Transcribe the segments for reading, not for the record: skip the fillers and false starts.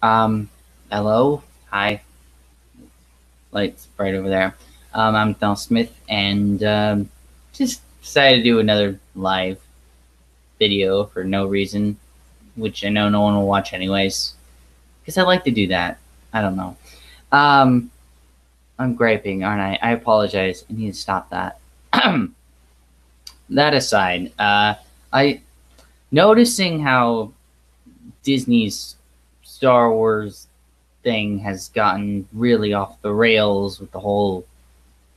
Um, Hello, hi, lights right over there. I'm Thal Smith, and just decided to do another live video for no reason, which I know no one will watch anyways, because I like to do that. I don't know. Um, I'm griping, aren't I? I apologize. I need to stop that. That aside, I noticing how Disney's Star Wars thing has gotten really off the rails with the whole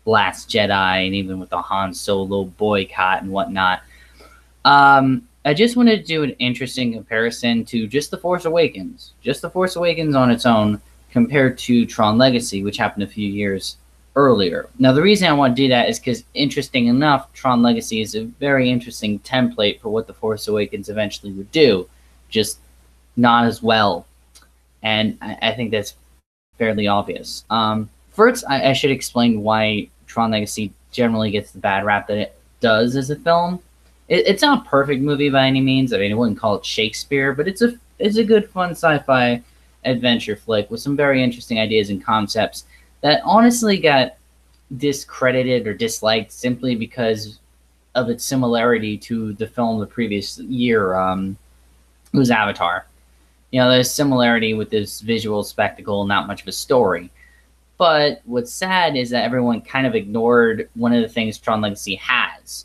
Last Jedi and even with the Han Solo boycott and whatnot. I just wanted to do an interesting comparison to just The Force Awakens. Just The Force Awakens on its own compared to Tron Legacy, which happened a few years earlier. Now, the reason I want to do that is because, interesting enough, Tron Legacy is a very interesting template for what The Force Awakens eventually would do, just not as well. And I think that's fairly obvious. First, I should explain why Tron Legacy generally gets the bad rap that it does as a film. It's not a perfect movie by any means. I mean, I wouldn't call it Shakespeare, but it's a good, fun sci-fi adventure flick with some very interesting ideas and concepts that honestly got discredited or disliked simply because of its similarity to the film the previous year. It was Avatar. There's similarity with this visual spectacle, not much of a story. But what's sad is that everyone kind of ignored one of the things Tron Legacy has.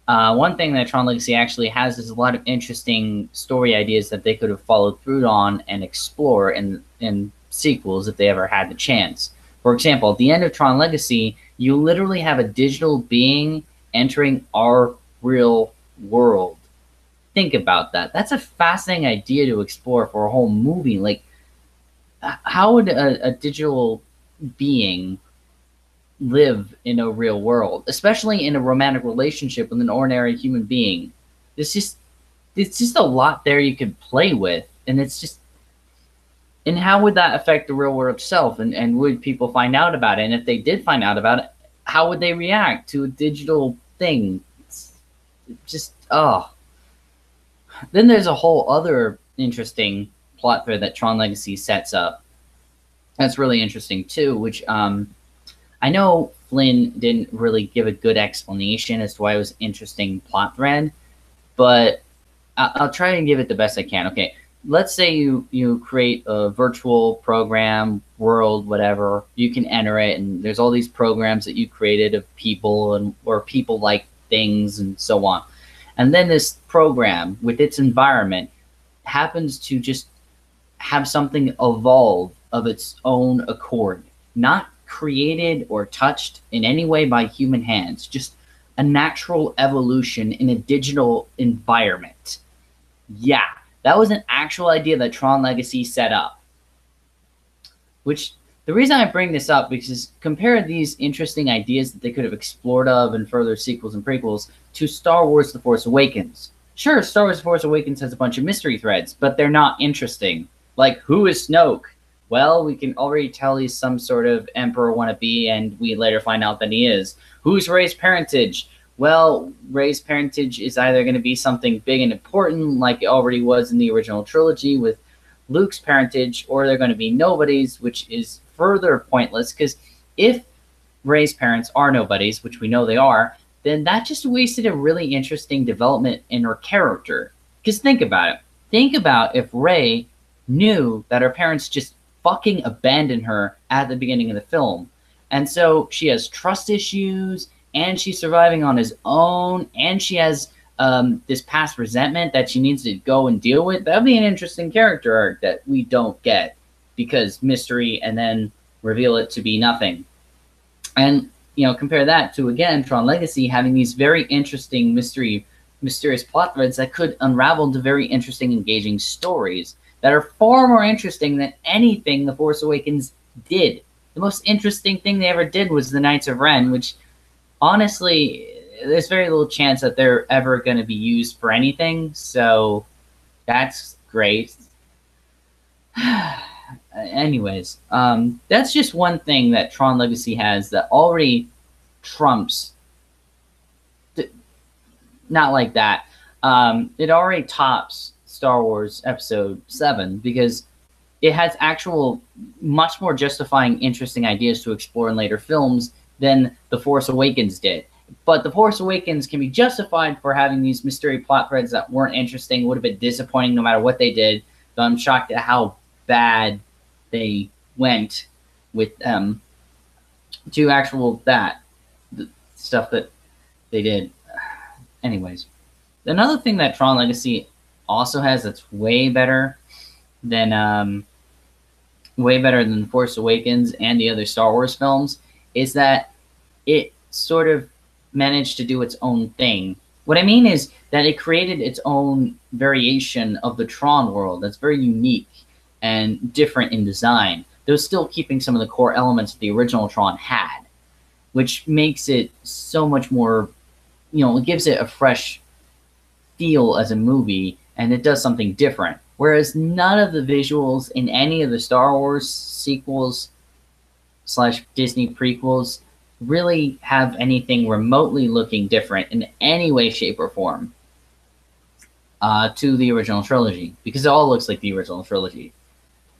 One thing that Tron Legacy actually has is a lot of interesting story ideas that they could have followed through on and explore in sequels if they ever had the chance. For example, at the end of Tron Legacy, you literally have a digital being entering our real world. Think about that. That's a fascinating idea to explore for a whole movie. Like, how would a digital being live in a real world, especially in a romantic relationship with an ordinary human being? It's just a lot there you could play with, and and how would that affect the real world itself? And would people find out about it? And if they did find out about it, how would they react to a digital thing? It's just Then there's a whole other interesting plot thread that Tron Legacy sets up. That's really interesting too, which I know Flynn didn't really give a good explanation as to why it was an interesting plot thread, but I'll try and give it the best I can. Okay, let's say you create a virtual program, world, whatever. You can enter it, and there's all these programs that you created of people and or people like things and so on. And then this program with its environment happens to just have something evolve of its own accord, not created or touched in any way by human hands, just a natural evolution in a digital environment. Yeah, that was an actual idea that Tron Legacy set up. Which the reason I bring this up because compare these interesting ideas that they could have explored of in further sequels and prequels to Star Wars: The Force Awakens. Sure, Star Wars: The Force Awakens has a bunch of mystery threads, but they're not interesting. Like, who is Snoke? Well, we can already tell he's some sort of emperor wannabe, and we later find out that he is. Who's Rey's parentage? Well, Rey's parentage is either going to be something big and important, like it already was in the original trilogy with Luke's parentage, or they're going to be nobodies, which is further pointless, because if Rey's parents are nobodies, which we know they are, then that just wasted a really interesting development in her character. Because think about it. Think about if Rey knew that her parents just fucking abandoned her at the beginning of the film. And so she has trust issues, and she's surviving on his own, and she has this past resentment that she needs to go and deal with. That would be an interesting character arc that we don't get because mystery and then reveal it to be nothing. And, compare that to, again, Tron Legacy having these very interesting mysterious plot threads that could unravel into very interesting, engaging stories that are far more interesting than anything The Force Awakens did. The most interesting thing they ever did was the Knights of Ren, which, honestly, there's very little chance that they're ever going to be used for anything, so that's great. Anyways, that's just one thing that Tron Legacy has that already trumps. Not like that. It already tops Star Wars Episode 7 because it has actual, much more justifying, interesting ideas to explore in later films than The Force Awakens did. But The Force Awakens can be justified for having these mystery plot threads that weren't interesting, would have been disappointing no matter what they did. So I'm shocked at how bad they went with to actual the stuff that they did. Anyways, another thing that Tron Legacy also has that's way better than Force Awakens and the other Star Wars films is that it sort of managed to do its own thing. What I mean is that it created its own variation of the Tron world that's very unique and different in design, though still keeping some of the core elements that the original Tron had, which makes it so much more, it gives it a fresh feel as a movie, and it does something different. Whereas none of the visuals in any of the Star Wars sequels / Disney prequels really have anything remotely looking different in any way, shape, or form to the original trilogy, because it all looks like the original trilogy.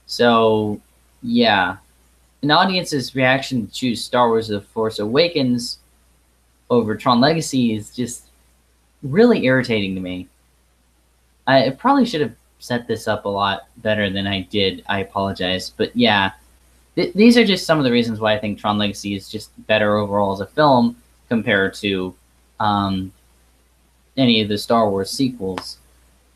So, yeah. An audience's reaction to choose Star Wars The Force Awakens over Tron Legacy is just really irritating to me. I probably should have set this up a lot better than I did. I apologize. But yeah, these are just some of the reasons why I think Tron Legacy is just better overall as a film compared to any of the Star Wars sequels.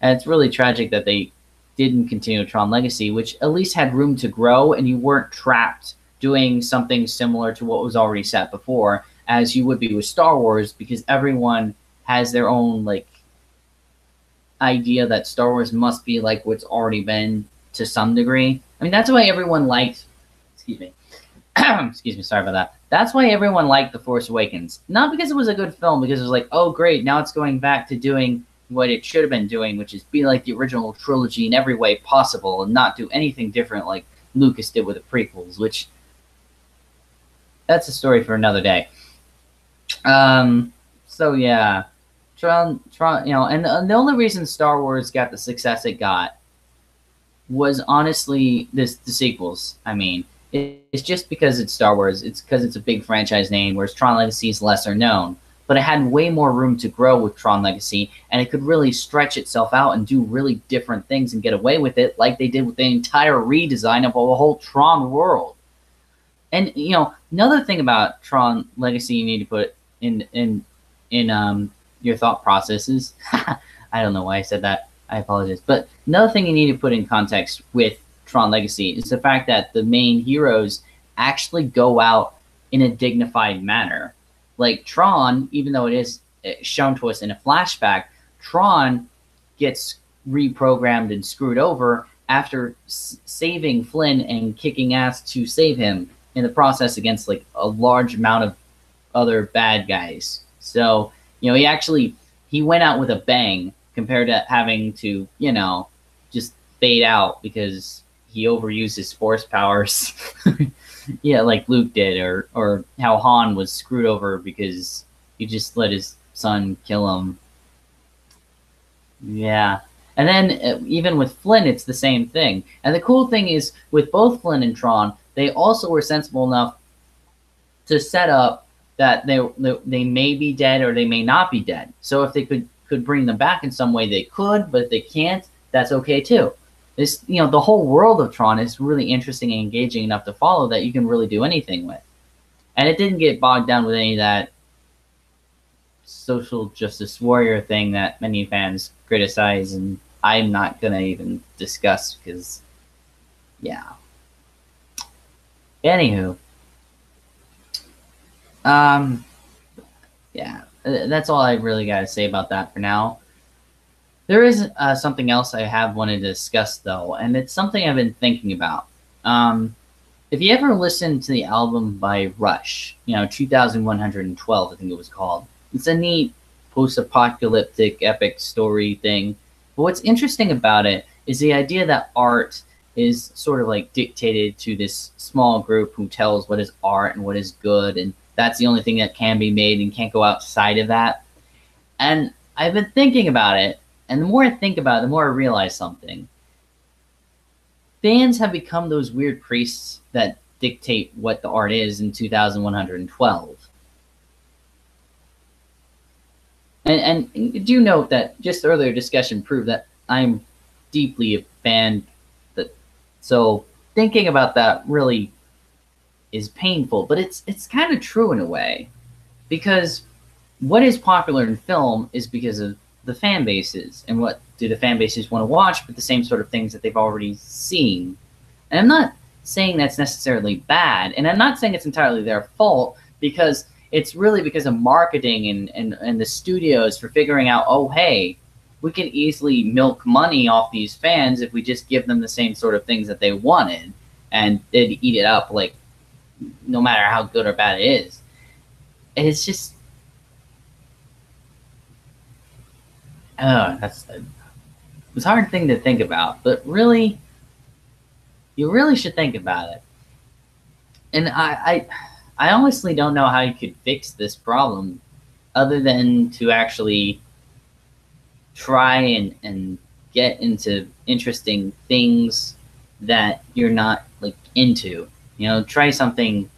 And it's really tragic that they didn't continue Tron Legacy, which at least had room to grow, and you weren't trapped doing something similar to what was already set before, as you would be with Star Wars, because everyone has their own idea that Star Wars must be like what's already been to some degree. I mean, that's why everyone liked, excuse me, sorry about that. That's why everyone liked The Force Awakens. Not because it was a good film, because it was like, oh great, now it's going back to doing what it should have been doing, which is be like the original trilogy in every way possible and not do anything different like Lucas did with the prequels, which that's a story for another day. So yeah, Tron, and the only reason Star Wars got the success it got was honestly the sequels. I mean, it's just because it's Star Wars. It's because it's a big franchise name, whereas Tron Legacy is lesser known. But it had way more room to grow with Tron Legacy, and it could really stretch itself out and do really different things and get away with it, like they did with the entire redesign of the whole Tron world. And another thing about Tron Legacy you need to put in your thought processes. I don't know why I said that. I apologize. But another thing you need to put in context with Tron Legacy is the fact that the main heroes actually go out in a dignified manner. Like Tron, even though it is shown to us in a flashback, Tron gets reprogrammed and screwed over after saving Flynn and kicking ass to save him in the process against a large amount of other bad guys. So, he went out with a bang compared to having to, just fade out because he overused his force powers. Yeah, like Luke did, or how Han was screwed over because he just let his son kill him. Yeah. And then even with Flynn, it's the same thing. And the cool thing is, with both Flynn and Tron, they also were sensible enough to set up that they may be dead or they may not be dead. So if they could bring them back in some way, they could, but if they can't, that's okay too. This, the whole world of Tron is really interesting and engaging enough to follow that you can really do anything with. And it didn't get bogged down with any of that social justice warrior thing that many fans criticize, and I'm not going to even discuss because, yeah. Anywho. Yeah, that's all I really got to say about that for now. There is something else I have wanted to discuss, though, and it's something I've been thinking about. If you ever listened to the album by Rush, 2112, I think it was called. It's a neat post-apocalyptic epic story thing. But what's interesting about it is the idea that art is sort of dictated to this small group who tells what is art and what is good, and that's the only thing that can be made and can't go outside of that. And I've been thinking about it, and the more I think about it, the more I realize something. fans have become those weird priests that dictate what the art is in 2112. And do note that just earlier discussion proved that I'm deeply a fan. That so thinking about that really is painful, but it's kind of true in a way, because what is popular in film is because of the fan bases, and what do the fan bases want to watch, but the same sort of things that they've already seen. And I'm not saying that's necessarily bad, and I'm not saying it's entirely their fault, because it's really because of marketing and the studios for figuring out, oh, hey, we can easily milk money off these fans if we just give them the same sort of things that they wanted, and they'd eat it up, like, no matter how good or bad it is. And it's just, that's it's a hard thing to think about, but really, you really should think about it. And I honestly don't know how you could fix this problem other than to actually try and get into interesting things that you're not like into. You know, try something.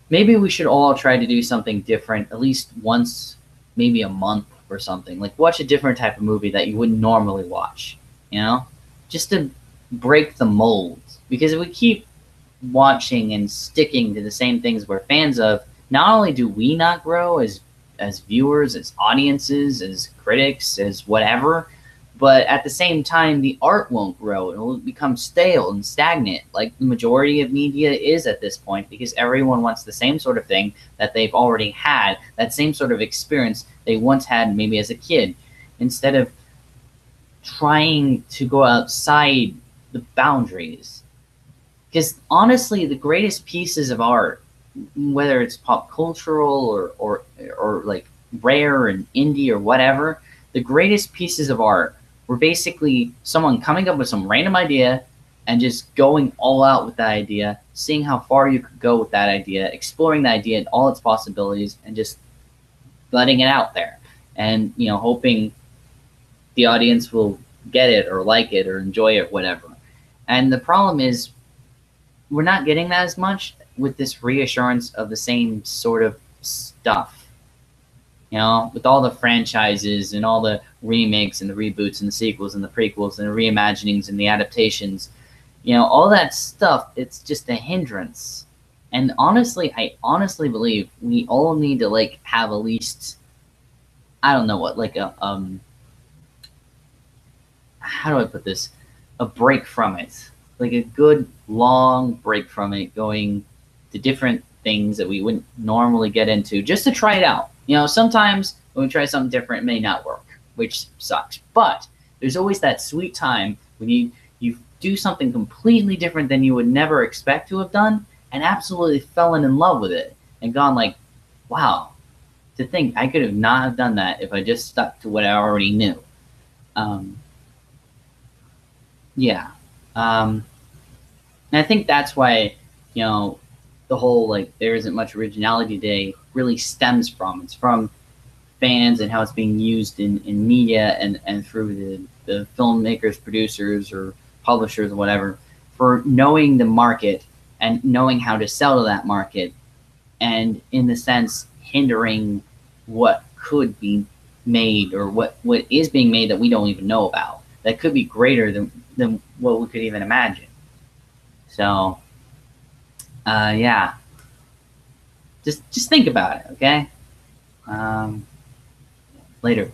Maybe we should all try to do something different at least once, maybe a month or something. Like watch a different type of movie that you wouldn't normally watch. You know, just to break the mold. Because if we keep watching and sticking to the same things we're fans of, not only do we not grow as viewers, as audiences, as critics, as whatever, but at the same time, the art won't grow. It will become stale and stagnant, like the majority of media is at this point, because everyone wants the same sort of thing that they've already had, that same sort of experience they once had maybe as a kid, instead of trying to go outside the boundaries. Because honestly, the greatest pieces of art, whether it's pop cultural or like rare and indie or whatever, the greatest pieces of art were basically someone coming up with some random idea and just going all out with that idea, seeing how far you could go with that idea, exploring the idea and all its possibilities, and just letting it out there, and hoping the audience will get it or like it or enjoy it, whatever. And the problem is, we're not getting that as much with this reassurance of the same sort of stuff. With all the franchises and all the remakes and the reboots and the sequels and the prequels and the reimaginings and the adaptations, all that stuff, it's just a hindrance. And honestly, I honestly believe we all need to like have at least, I don't know what, like a how do I put this? A break from it. Like a good long break from it, going to different things that we wouldn't normally get into, just to try it out. Sometimes when we try something different, it may not work, which sucks. But there's always that sweet time when you do something completely different than you would never expect to have done, and absolutely fell in love with it, and gone like, wow, to think I could have not have done that if I just stuck to what I already knew. Yeah. And I think that's why, the whole, like, there isn't much originality today really stems from. It's from fans and how it's being used in media and through the filmmakers, producers, or publishers or whatever, for knowing the market and knowing how to sell to that market, and in the sense hindering what could be made, or what is being made that we don't even know about, that could be greater than what we could even imagine. So, yeah, just think about it, okay? Later.